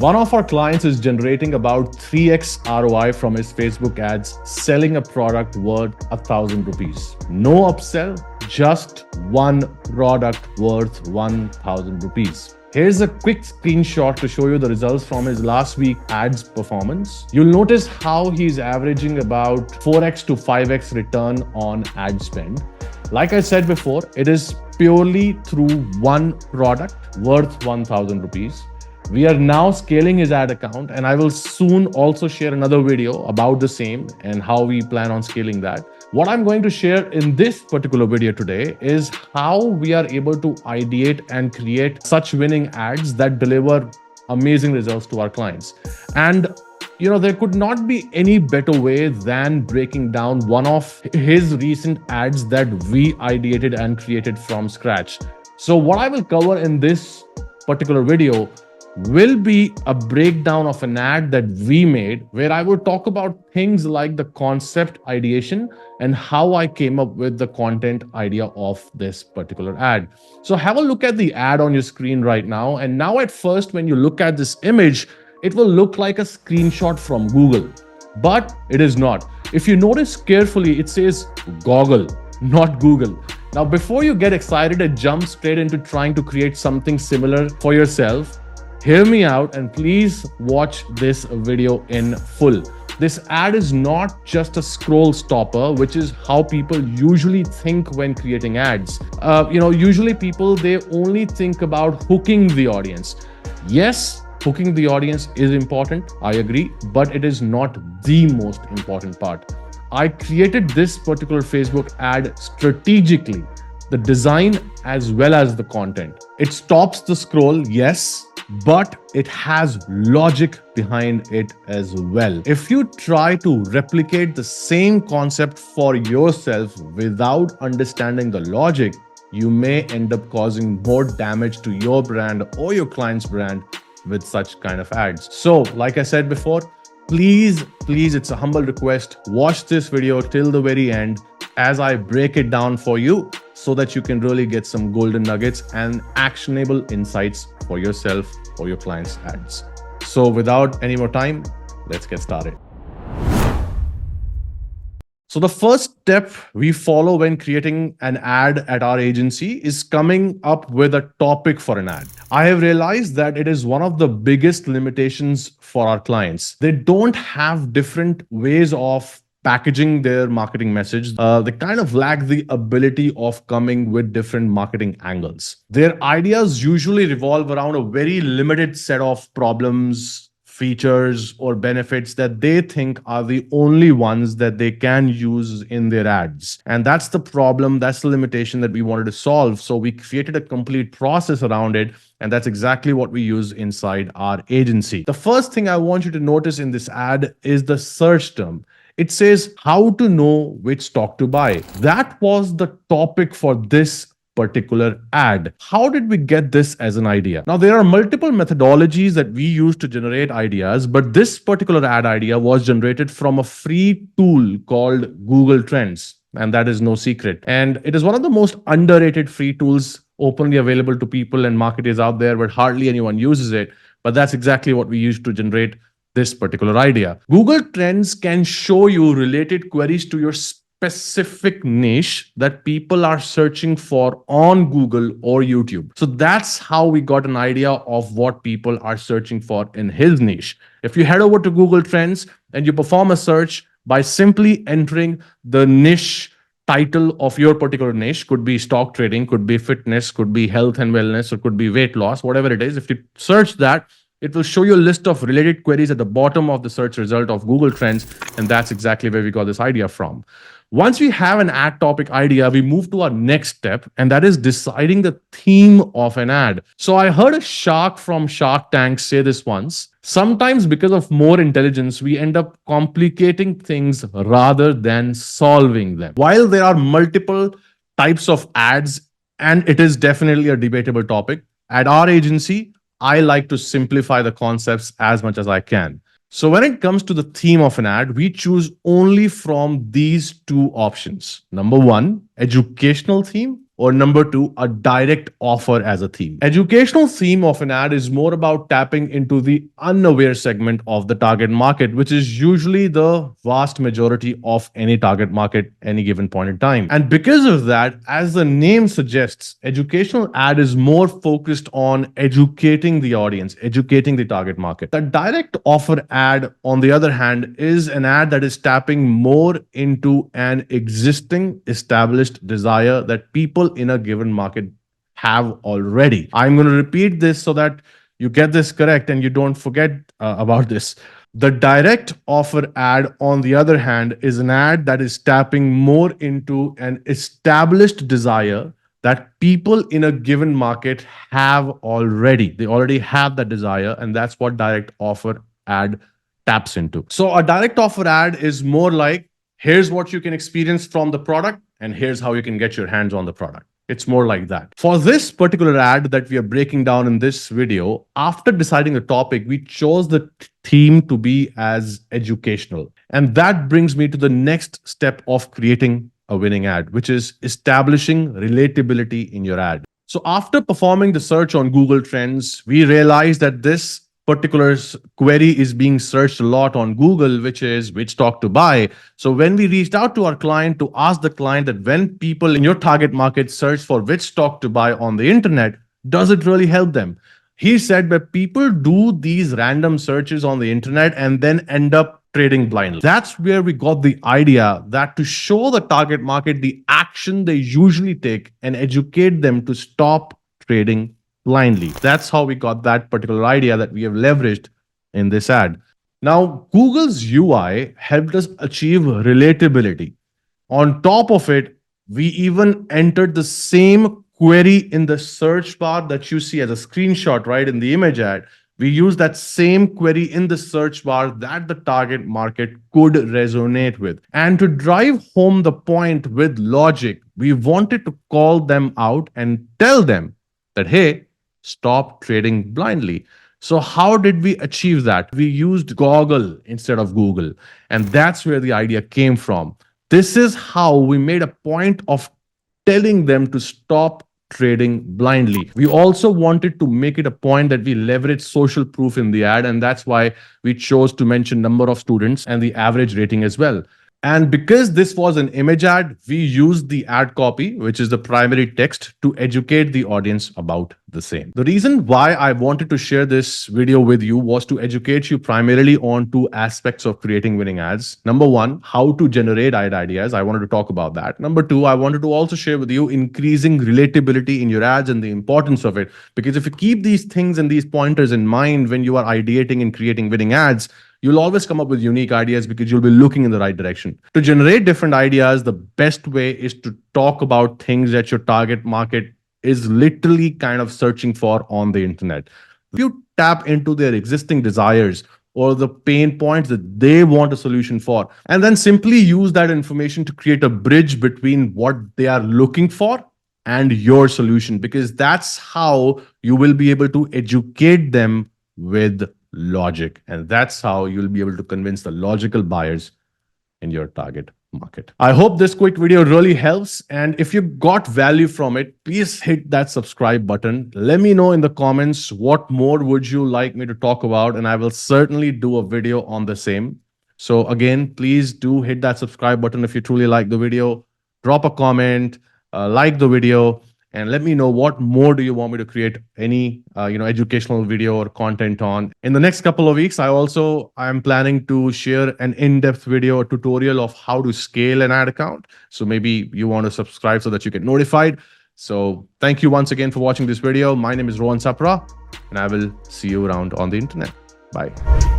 One of our clients is generating about 3x ROI from his Facebook ads, selling a product worth 1,000 rupees. No upsell, just one product worth 1,000 rupees. Here's a quick screenshot to show you the results from his last week ads performance. You'll notice how he's averaging about 4x to 5x return on ad spend. Like I said before, it is purely through one product worth 1,000 rupees. We are now scaling his ad account, and I will soon also share another video about the same and how we plan on scaling that. What I'm going to share in this particular video today is how we are able to ideate and create such winning ads that deliver amazing results to our clients. And there could not be any better way than breaking down one of his recent ads that we ideated and created from scratch. So what I will cover in this particular video will be a breakdown of an ad that we made, where I will talk about things like the concept ideation and how I came up with the content idea of this particular ad. So have a look at the ad on your screen right now. And now at first, when you look at this image, it will look like a screenshot from Google, but it is not. If you notice carefully, it says Goggle, not Google. Now, before you get excited and jump straight into trying to create something similar for yourself, hear me out and please watch this video in full. This ad is not just a scroll stopper, which is how people usually think when creating ads. Usually people, they only think about hooking the audience. Yes, hooking the audience is important, I agree, but it is not the most important part. I created this particular Facebook ad strategically, the design as well as the content. It stops the scroll, yes, but it has logic behind it as well. If you try to replicate the same concept for yourself without understanding the logic, you may end up causing more damage to your brand or your client's brand with such kind of ads. So, like I said before, please, it's a humble request. Watch this video till the very end as I break it down for you so that you can really get some golden nuggets and actionable insights for yourself or your clients' ads. So without any more time, let's get started. So the first step we follow when creating an ad at our agency is coming up with a topic for an ad. I have realized that it is one of the biggest limitations for our clients. They don't have different ways of packaging their marketing message. They kind of lack the ability of coming with different marketing angles. Their ideas usually revolve around a very limited set of problems, features, or benefits that they think are the only ones that they can use in their ads. And that's the problem, that's the limitation that we wanted to solve. So we created a complete process around it. And that's exactly what we use inside our agency. The first thing I want you to notice in this ad is the search term. It says how to know which stock to buy. That was the topic for this particular ad. How did we get this as an idea? Now, there are multiple methodologies that we use to generate ideas, but this particular ad idea was generated from a free tool called Google Trends. And that is no secret. And it is one of the most underrated free tools openly available to people and marketers out there, but hardly anyone uses it. But that's exactly what we use to generate this particular idea. Google Trends can show you related queries to your specific niche that people are searching for on Google or YouTube. So that's how we got an idea of what people are searching for in his niche. If you head over to Google Trends and you perform a search by simply entering the niche title of your particular niche, could be stock trading, could be fitness, could be health and wellness, or could be weight loss, whatever it is. If you search that, it will show you a list of related queries at the bottom of the search result of Google Trends. And that's exactly where we got this idea from. Once we have an ad topic idea, we move to our next step, and that is deciding the theme of an ad. So I heard a shark from Shark Tank say this once. Sometimes because of more intelligence, we end up complicating things rather than solving them. While there are multiple types of ads, and it is definitely a debatable topic, at our agency, I like to simplify the concepts as much as I can. So when it comes to the theme of an ad, we choose only from these two options. Number one, educational theme, or number two, a direct offer as a theme. Educational theme of an ad is more about tapping into the unaware segment of the target market, which is usually the vast majority of any target market any given point in time. And because of that, as the name suggests, educational ad is more focused on educating the audience, educating the target market. The direct offer ad, on the other hand, is an ad that is tapping more into an existing established desire that people in a given market have already. I'm going to repeat this so that you get this correct and you don't forget about this. The direct offer ad, on the other hand, is an ad that is tapping more into an established desire that people in a given market have already. They already have that desire, and that's what direct offer ad taps into. So, a direct offer ad is more like, here's what you can experience from the product, and here's how you can get your hands on the product. It's more like that. For this particular ad that we are breaking down in this video, after deciding the topic, we chose the theme to be as educational. And that brings me to the next step of creating a winning ad, which is establishing relatability in your ad. So after performing the search on Google Trends, we realized that this particular query is being searched a lot on Google, which is which stock to buy. So when we reached out to our client to ask the client that when people in your target market search for which stock to buy on the internet, does it really help them? He said that people do these random searches on the internet and then end up trading blindly. That's where we got the idea that to show the target market the action they usually take and educate them to stop trading blindly. That's how we got that particular idea that we have leveraged in this ad. Now, Google's UI helped us achieve relatability. On top of it, we even entered the same query in the search bar that you see as a screenshot, right, in the image ad. We use that same query in the search bar that the target market could resonate with. And to drive home the point with logic, we wanted to call them out and tell them that, hey, stop trading blindly. So how did we achieve that? We used Goggle instead of Google. And that's where the idea came from. This is how we made a point of telling them to stop trading blindly. We also wanted to make it a point that we leverage social proof in the ad. And that's why we chose to mention number of students and the average rating as well. And because this was an image ad, we used the ad copy, which is the primary text, to educate the audience about the same. The reason why I wanted to share this video with you was to educate you primarily on two aspects of creating winning ads. Number one, how to generate ad ideas. I wanted to talk about that. Number two, I wanted to also share with you increasing relatability in your ads and the importance of it. Because if you keep these things and these pointers in mind when you are ideating and creating winning ads, you'll always come up with unique ideas because you'll be looking in the right direction. To generate different ideas, the best way is to talk about things that your target market is literally kind of searching for on the internet. If you tap into their existing desires or the pain points that they want a solution for, and then simply use that information to create a bridge between what they are looking for and your solution, because that's how you will be able to educate them with logic. And that's how you'll be able to convince the logical buyers in your target market. I hope this quick video really helps. And if you got value from it, please hit that subscribe button. Let me know in the comments what more would you like me to talk about, and I will certainly do a video on the same. So again, please do hit that subscribe button if you truly like the video. Drop a comment, like the video, and let me know what more do you want me to create any educational video or content on. In the next couple of weeks, I'm planning to share an in-depth video or tutorial of how to scale an ad account. So maybe you want to subscribe so that you get notified. So thank you once again for watching this video. My name is Rohan Sapra, and I will see you around on the internet. Bye.